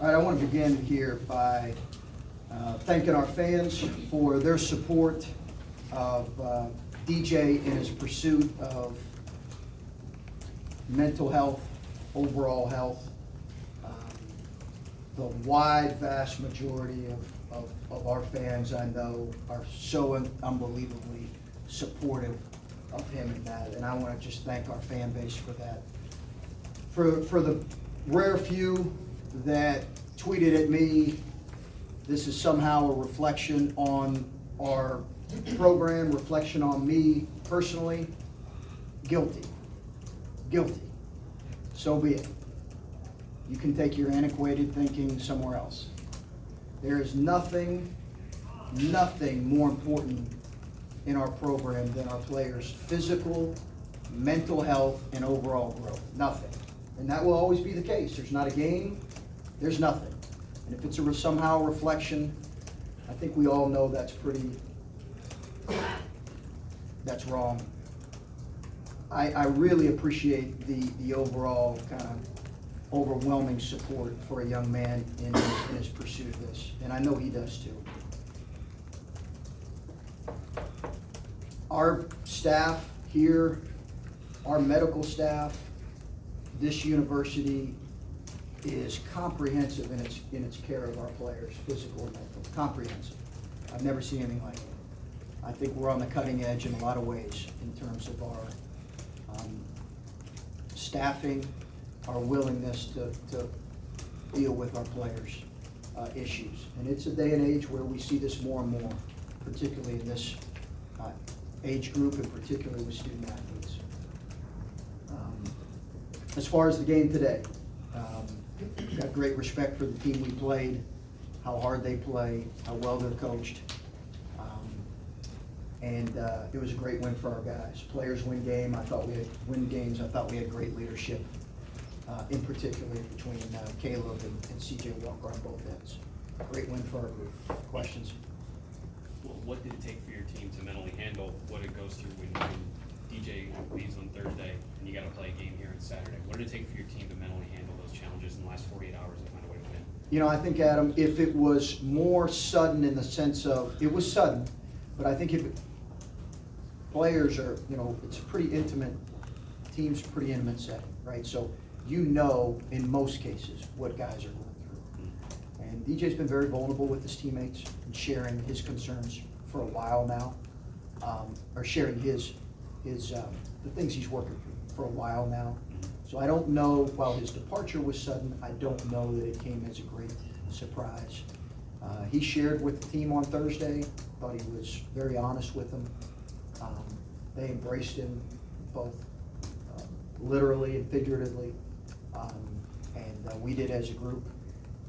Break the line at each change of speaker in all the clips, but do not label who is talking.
All right, I want to begin here by thanking our fans for their support of DJ in his pursuit of mental health, overall health. The wide, vast majority of our fans, I know, are so unbelievably supportive of him in that, and I want to just thank our fan base for that. For the rare few that tweeted at me, this is somehow a reflection on our program, reflection on me personally, guilty. So be it. You can take your antiquated thinking somewhere else. There is nothing more important in our program than our players' physical, mental health, and overall growth. Nothing. And that will always be the case. There's not a game, there's nothing. And if it's somehow a reflection, I think we all know that's wrong. I really appreciate the overall kind of overwhelming support for a young man in his pursuit of this, and I know he does too. Our staff here, our medical staff, this university is comprehensive in its care of our players, physical and mental, comprehensive. I've never seen anything like it. I think we're on the cutting edge in a lot of ways in terms of our staffing, our willingness to deal with our players' issues. And it's a day and age where we see this more and more, particularly in this age group and particularly with student athletes. As far as the game today, got great respect for the team we played, how hard they play, how well they're coached. And it was a great win for our guys. Players win games. I thought we had great leadership, in particular between Caleb and CJ Walker on both ends. Great win for our group. Questions?
Well, what did it take for your team to mentally handle what it goes through when DJ leaves on Thursday and you got to play a game here on Saturday? What did it take for your team to mentally handle those challenges in the last 48 hours to find a way to win?
You know, I think, Adam, if it was more sudden in the sense of, it was sudden, but I think if players are, it's a pretty intimate, team's a pretty intimate setting, right? So you know, in most cases, what guys are going through. And DJ's been very vulnerable with his teammates and sharing his concerns for a while now, or sharing the things he's working through for a while now. So I don't know, while his departure was sudden, I don't know that it came as a great surprise. He shared with the team on Thursday, thought he was very honest with them. They embraced him both literally and figuratively, and we did as a group,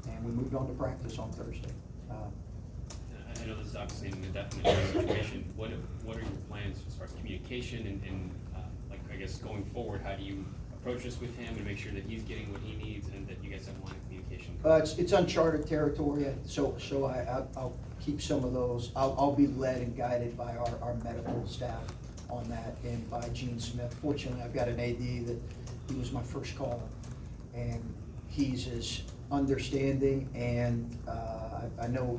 and we moved on to practice on Thursday.
I know this is obviously an indefinite situation. What are your plans as far as communication and I guess going forward, how do you approach this with him and make sure that he's getting what he needs and that you guys have a line of communication?
It's uncharted territory, so I'll keep some of those. I'll be led and guided by our medical staff on that and by Gene Smith. Fortunately, I've got an AD that he was my first caller, and he's as understanding, and I know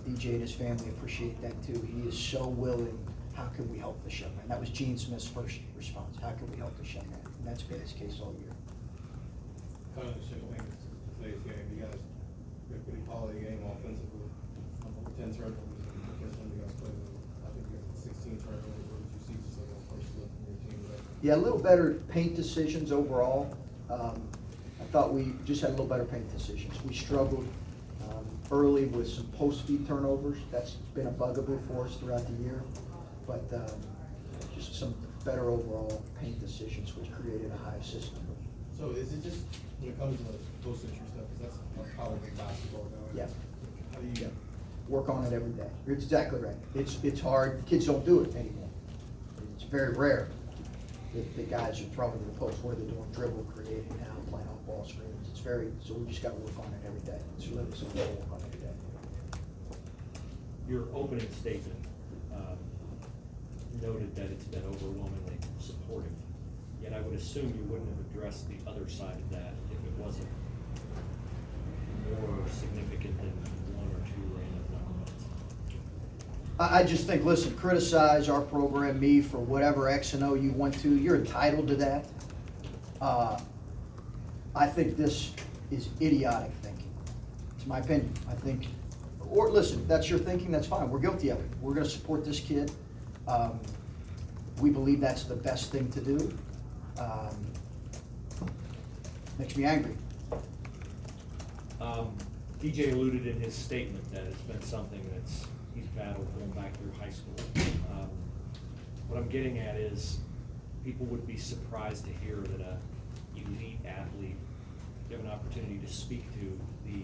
DJ and his family appreciate that too. He is so willing. How can we help this young man? That was Gene Smith's first response. How can we help this young man? And that's been his case all year.
Kind of the same thing as today's game. You guys did a pretty quality game offensively. 10 turnovers. I guess when you guys played, I think you guys had 16 turnovers. What did you see just like on first look from your team?
Yeah, a little better paint decisions overall. I thought we just had a little better paint decisions. We struggled early with some post-feed turnovers. That's been a bugaboo for us throughout the year. But just some better overall paint decisions, which created a high assist number.
So is it just when it comes to post entry stuff, because that's a power of basketball now?
Yeah.
How do you
Work on it every day. You're exactly right. It's hard. Kids don't do it anymore. It's very rare that the guys are throwing to the post. What are they doing? Dribble, creating now, playing off ball screens. So we just got to work on it every day. It's really something to work on every day.
Your opening statement noted that it's been overwhelmingly supportive. Yet I would assume you wouldn't have addressed the other side of that if it wasn't. more significant than one or two random knuckleheads?
I just think, listen, criticize our program, me, for whatever X and O you want to, you're entitled to that. I think this is idiotic thinking. It's my opinion. I think, or listen, if that's your thinking, that's fine. We're guilty of it. We're gonna support this kid. We believe that's the best thing to do. Makes me angry.
DJ alluded in his statement that it's been something he's battled going back through high school. What I'm getting at is, people would be surprised to hear that a elite athlete, you have an opportunity to speak to the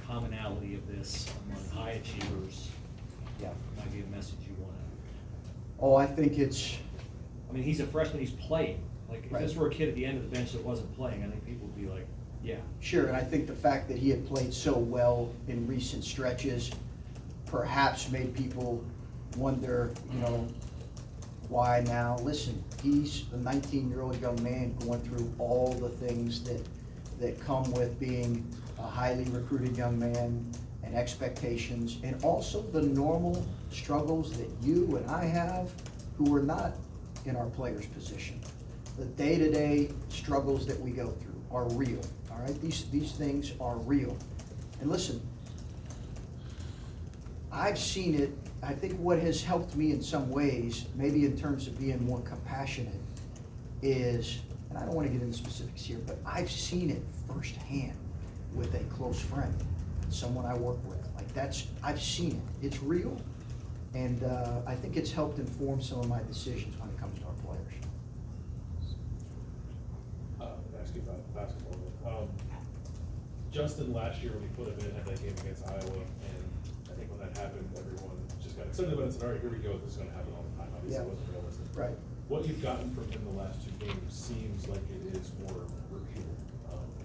commonality of this among high achievers.
Yeah.
Might be a message you want to.
Oh, I think it's,
I mean, he's a freshman, he's playing. Like, if this
Right.
were a kid at the end of the bench that wasn't playing, I think people would be like, yeah.
sure, and I think the fact that he had played so well in recent stretches perhaps made people wonder, why now? Listen, he's a 19-year-old young man going through all the things that come with being a highly recruited young man, and expectations, and also the normal struggles that you and I have who are not in our players' position. The day-to-day struggles that we go through are real, all right? These things are real. And listen, I've seen it. I think what has helped me in some ways, maybe in terms of being more compassionate, is, and I don't want to get into specifics here, but I've seen it firsthand with a close friend, someone I work with. I've seen it. It's real. And I think it's helped inform some of my decisions when it comes to our players.
Ask you about basketball. Justin last year when he put him in, had that game against Iowa, and I think when that happened, everyone just got excited about it and said, all right, here we go, this is gonna happen all the time. Obviously,
Yeah.
it wasn't realistic.
Right.
What you've gotten from him the last two games seems like it is more repeatable.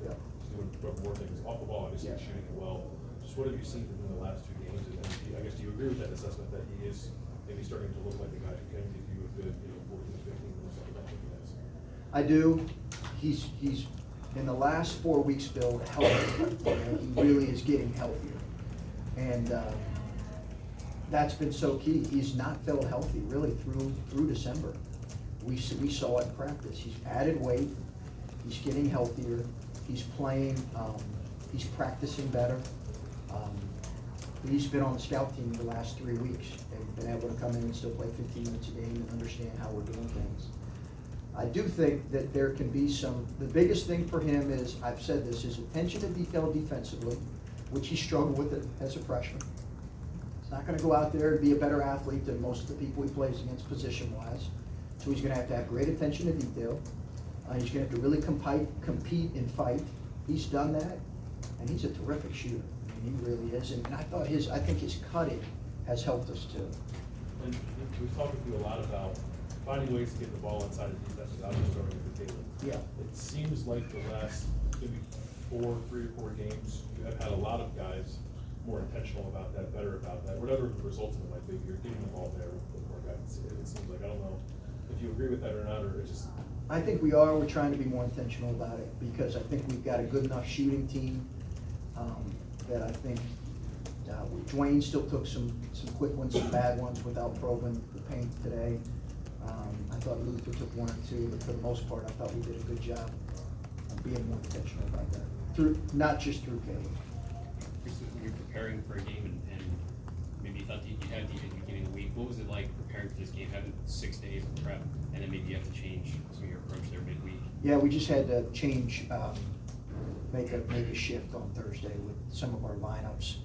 Yeah.
He's doing more things off the ball, obviously,
Yeah.
he's shooting it well. Just what have you seen from him the last two games? And I guess, do you agree with that assessment that he is maybe starting to look like the guy who can give you a good, 14 to 15 minutes like that?
I do. He's in the last 4 weeks, Bill, healthy. He really is getting healthier. And that's been so key. He's not felt healthy really through December. We saw it in practice. He's added weight. He's getting healthier. He's playing. He's practicing better. He's been on the scout team the last 3 weeks and been able to come in and still play 15 minutes a game and understand how we're doing things. I do think that there can be the biggest thing for him is, I've said this, is attention to detail defensively, which he struggled with it as a freshman. He's not gonna go out there and be a better athlete than most of the people he plays against position-wise. So he's gonna have to have great attention to detail. He's gonna have to really compete and fight. He's done that, and he's a terrific shooter. I mean, he really is, and I think his cutting has helped us too.
And we've talked with you a lot about finding ways to get the ball inside of defense without just throwing it to Taylor.
Yeah.
It seems like the last maybe 3 or 4 games, you have had a lot of guys more intentional about that, better about that, whatever the results of it might be, you're getting the ball there with more guys. It seems like, I don't know if you agree with that or not, or it's just.
I think we are. We're trying to be more intentional about it because I think we've got a good enough shooting team that I think Dwayne still took some quick ones, some bad ones without probing the paint today. I thought Luther took 1 or 2, but for the most part, I thought we did a good job of being more intentional about that. Not just through Caleb.
You're preparing for a game and maybe you thought you'd have DJ at the beginning of the week. What was it like preparing for this game, having 6 days of prep, and then maybe you have to change some of your approach there midweek?
Yeah, we just had to change, make a shift on Thursday with some of our lineups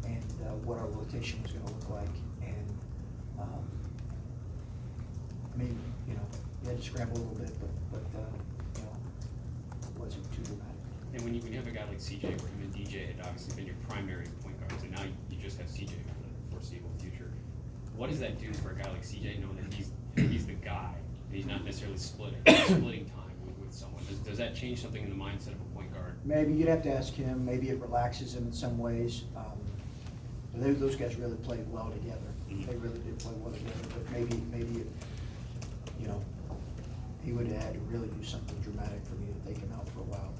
and what our rotation was gonna look like. And, I mean, we had to scramble a little bit, but it wasn't too dramatic.
And when you have a guy like CJ, where him and DJ had obviously been your primary point guards, and now you just have CJ for the foreseeable future, what does that do for a guy like CJ, knowing that he's the guy, and he's not necessarily splitting time with someone? Does that change something in the mindset of a point guard?
Maybe you'd have to ask him. Maybe it relaxes him in some ways. Those guys really played well together.
Mhm.
They really did play well together. But maybe he would have had to really do something dramatic for me to take him out for a while.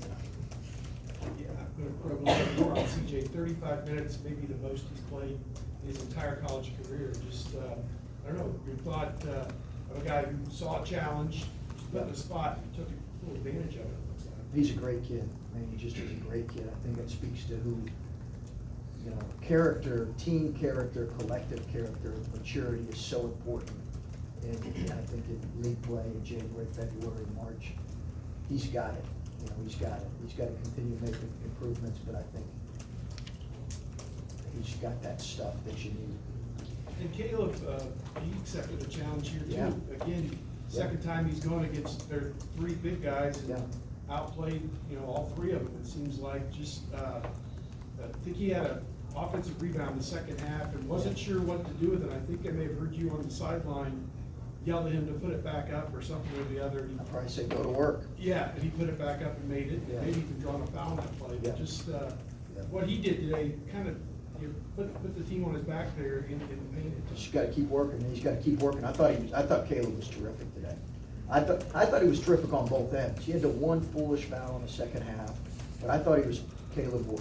Yeah, DJ, 35 minutes, maybe the most he's played in his entire college career. Just, I don't know, your thought of a guy who saw a challenge, was put in a spot, and took full advantage of it.
He's a great kid. I mean, he just is a great kid. I think that speaks to who, you know, character, team character, collective character, maturity is so important. And I think in league play in January, February, March, he's got it. You know, he's got it. He's got to continue making improvements, but I think he's got that stuff that you need.
And Caleb, he accepted the challenge here too.
Yeah.
Again, second time he's going against their three big guys and
Yeah.
outplayed, you know, all three of them. It seems like just, I think he had an offensive rebound in the second half and wasn't sure what to do with it. I think I may have heard you on the sideline yell at him to put it back up or something or the other.
I'd probably say go to work.
Yeah, and he put it back up and made it.
Yeah.
Maybe even drawn a foul on that play.
Yeah.
But just what he did today kind of, you know, put the team on his back there in the paint.
He's got to keep working. He's got to keep working. I thought Caleb was terrific today. I thought he was terrific on both ends. He had the one foolish foul in the second half, but I thought Caleb was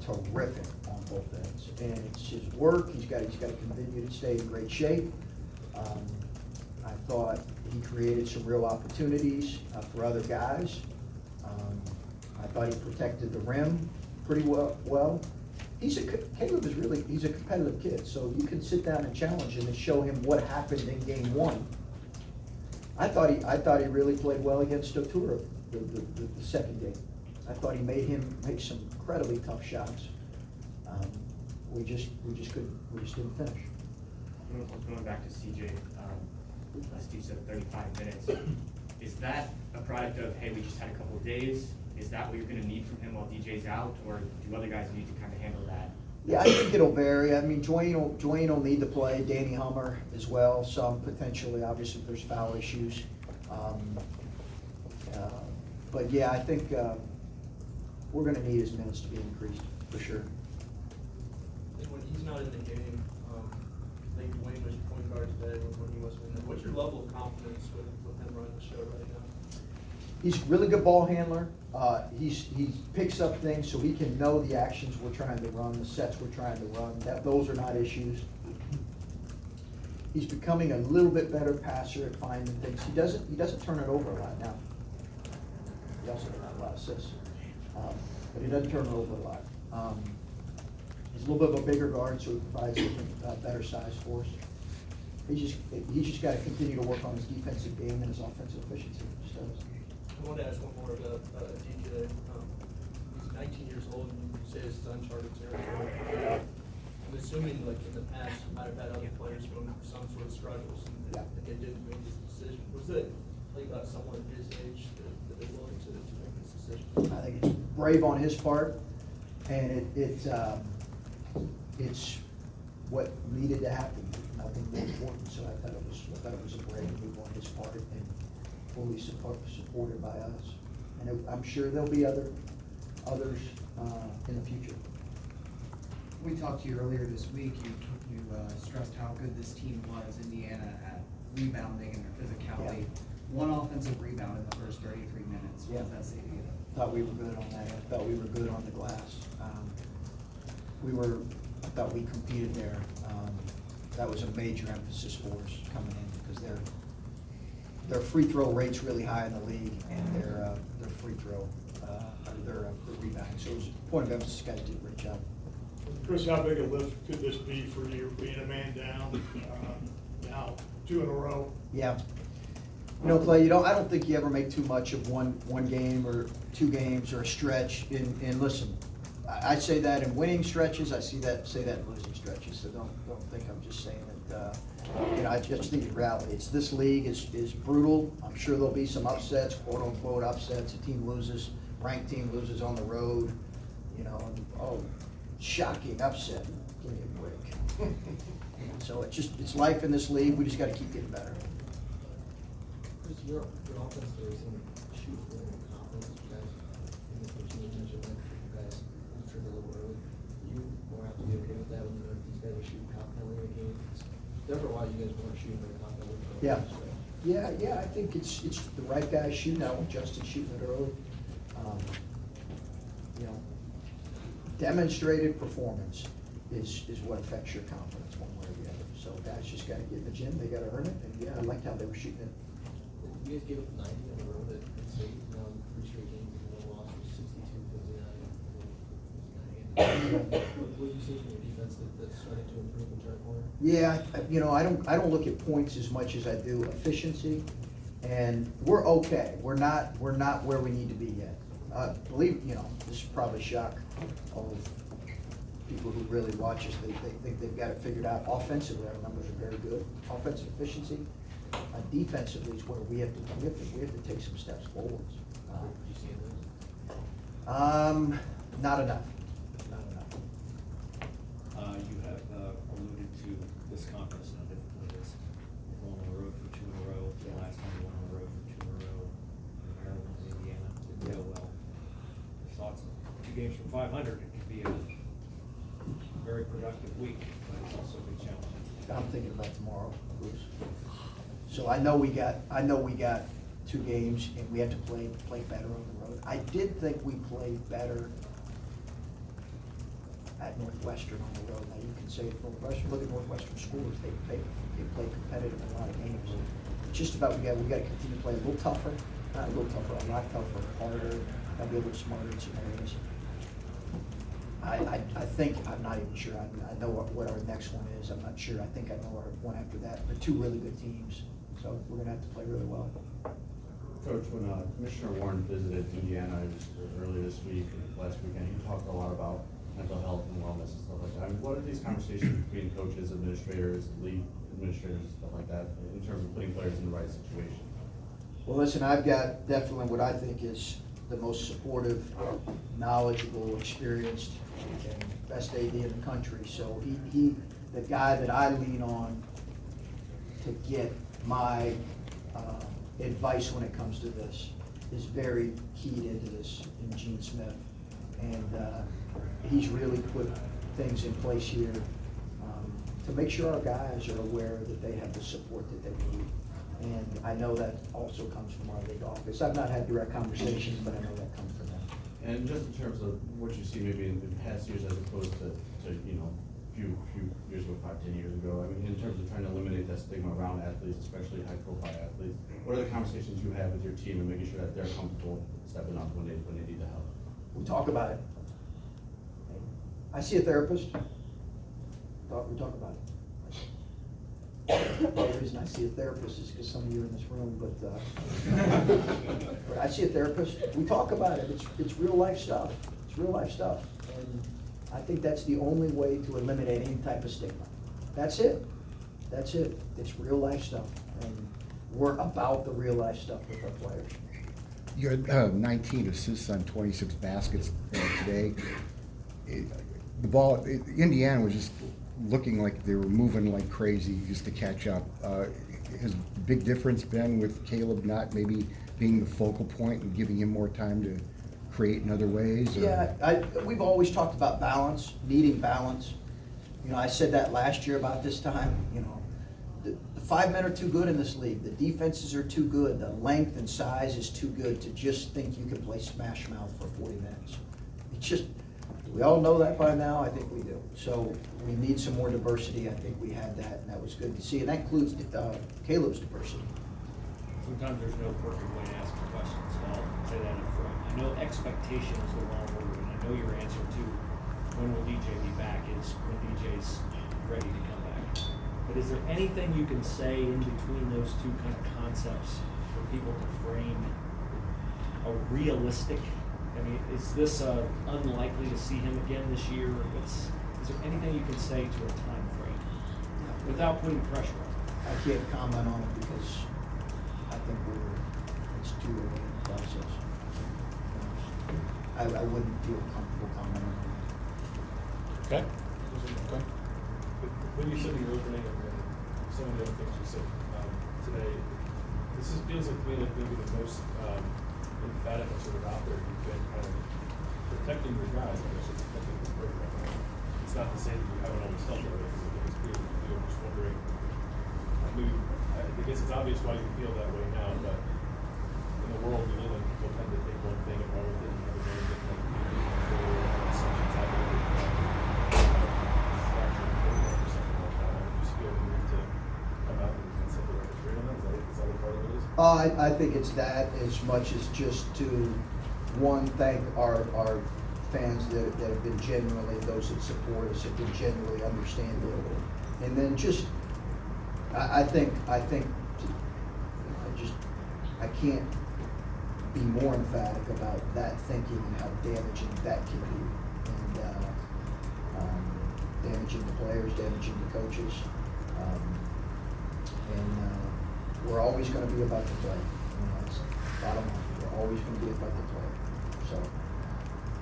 terrific on both ends. And it's his work. He's got to continue to stay in great shape. I thought he created some real opportunities for other guys. I thought he protected the rim pretty well. He's a competitive kid, so you can sit down and challenge him and show him what happened in game one. I thought he really played well against Otura the second game. I thought he made him make some incredibly tough shots. We just didn't finish.
Going back to CJ, as Steve said, 35 minutes. Is that a product of, hey, we just had a couple of days? Is that what you're going to need from him while DJ's out, or do other guys need to kind of handle that?
Yeah, I think it'll vary. I mean, Dwayne will need to play. Danny Hummer as well. Some potentially, obviously, if there's foul issues. But yeah, I think we're going to need his minutes to be increased for sure.
And when he's not in the game, I think Dwayne was your point guard today when he wasn't in there. What's your level of confidence with him running the show right now?
He's a really good ball handler. He picks up things so he can know the actions we're trying to run, the sets we're trying to run. Those are not issues. He's becoming a little bit better passer at finding things. He doesn't turn it over a lot now. He also doesn't have a lot of assists, but he doesn't turn it over a lot. He's a little bit of a bigger guard, so he provides a better size for us. He's just got to continue to work on his defensive game and his offensive efficiency. He just does.
I want to ask one more about DJ. He's 19 years old, and you say this is uncharted territory. I'm assuming, like in the past, you might have had other players going through some sort of struggles, and they didn't make this decision. Was it like about someone his age that they're willing to make this decision?
I think it's brave on his part, and it's what needed to happen. Nothing more important. So I thought it was a brave move on his part, and fully supported by us. And I'm sure there'll be others in the future.
We talked to you earlier this week. You stressed how good this team was, Indiana, at rebounding and their physicality.
Yeah.
One offensive rebound in the first 33 minutes. What does that say to you?
Thought we were good on that. I thought we were good on the glass. I thought we competed there. That was a major emphasis for us coming in because their free throw rate's really high in the league, and their free throw, their rebounding. So it was a point of emphasis. Guys did a great job.
Chris, how big a lift could this be for you, being a man down, now 2 in a row?
Yeah. You know, Clay, I don't think you ever make too much of one game or 2 games or a stretch. And listen, I say that in winning stretches. I say that in losing stretches. So don't think I'm just saying that. I just think the reality. It's this league is brutal. I'm sure there'll be some upsets, quote unquote upsets. A team loses, ranked team loses on the road. Shocking upset. Give me a break. So it's life in this league. We just got to keep getting better.
Chris, your offense there is in shoot for confidence. You guys, in the coaching you mentioned that you guys trigger a little early. You will have to be okay with that when you know these guys are shooting confidently in the game. There for a while, you guys weren't shooting very confidently.
Yeah. I think it's the right guy shooting. I want Justin shooting it early. you know, demonstrated performance is what affects your confidence one way or the other. So guys just gotta get in the gym, they gotta earn it, and yeah, I liked how they were shooting it.
You guys gave up 90 on the road at State, pretty straight games, and the loss was 62-59. What do you see from your defense that's starting to improve and turn a corner?
Yeah, you know, I don't look at points as much as I do efficiency, and we're okay. We're not where we need to be yet. Believe, you know, this will probably shock all of people who really watch us. They think they've got it figured out. Offensively, our numbers are very good. Offensive efficiency, defensively is where we have to take some steps forwards.
You see those?
Not enough. Not enough.
You have alluded to this conference and how difficult it is. You're going on the road for 2 in a row. The last time you went on the road for 2 in a row, Maryland and Indiana didn't go well. Your thoughts? 2 games from 500, it could be a very productive week, but it's also a big challenge.
I'm thinking about tomorrow, Bruce. So I know we got 2 games, and we have to play better on the road. I did think we played better at Northwestern on the road. Now, you can say Northwestern, look at Northwestern scores, they play competitive in a lot of games. It's just about, we got to continue to play a little tougher, not a little tougher, a lot tougher, harder, gotta be a little smarter in some areas. I think, I'm not even sure, I know what our next one is, I'm not sure, I think I know our one after that. They're 2 really good teams, so we're gonna have to play really well.
Coach, when Commissioner Warren visited Indiana earlier this week, last weekend, he talked a lot about mental health and wellness and stuff like that. I mean, what are these conversations between coaches, administrators, league administrators, and stuff like that, in terms of putting players in the right situation?
Well, listen, I've got definitely what I think is the most supportive, knowledgeable, experienced, and best AD in the country. So he the guy that I lean on to get my advice when it comes to this is very keyed into this in Gene Smith. And he's really put things in place here to make sure our guys are aware that they have the support that they need. And I know that also comes from our league office. I've not had direct conversations, but I know that comes from them.
And just in terms of what you see maybe in past years as opposed to you know, few years ago, 5-10 years ago, I mean, in terms of trying to eliminate that stigma around athletes, especially high-profile athletes, what are the conversations you have with your team and making sure that they're comfortable stepping up when they need the help?
We talk about it. I see a therapist. We talk about it. The only reason I see a therapist is because some of you are in this room, but I see a therapist. We talk about it. It's real life stuff. It's real life stuff. And I think that's the only way to eliminate any type of stigma. That's it. That's it. It's real life stuff. And we're about the real life stuff with our players.
You had 19 assists on 26 baskets today. The ball, Indiana was just looking like they were moving like crazy just to catch up. Has the big difference been with Caleb not maybe being the focal point and giving him more time to create in other ways? Or?
Yeah, we've always talked about balance, needing balance. You know, I said that last year about this time. You know, the 5 men are too good in this league. The defenses are too good. The length and size is too good to just think you can play smash mouth for 40 minutes. It's just, we all know that by now. I think we do. So we need some more diversity. I think we had that, and that was good to see. And that includes Caleb's diversity.
Sometimes there's no perfect way to ask a question, so I'll say that up front. I know expectation is the wrong word, and I know your answer to when will DJ be back is when DJ's ready to come back. But is there anything you can say in between those two kind of concepts for people to frame a realistic? I mean, is this unlikely to see him again this year? Is there anything you can say to a time frame without putting pressure on him?
I can't comment on it because I think it's too early in the process. I wouldn't feel comfortable commenting on it.
Okay. When you said in your opening and some of the other things you said today, feels like to me like maybe the most emphatic sort of out there. You've been kind of protecting your guys. I guess it's protecting the program. It's not to say that you haven't always felt that way, because I think it's clear that you feel. I'm just wondering, maybe, I guess it's obvious why you feel that way now, but in the world we live in, people tend to think one thing and run with it and never know different.
I think it's that as much as just to, one, thank our fans that have been genuinely, those that support us have been genuinely understanding. And then just, I think, I can't be more emphatic about that thinking and how damaging that can be. And, damaging the players, damaging the coaches. We're always gonna be about the play. That's bottom line. We're always gonna be about the play. So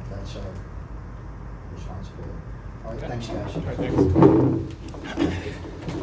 that's our responsibility. All right, thanks, guys.
All right, thanks.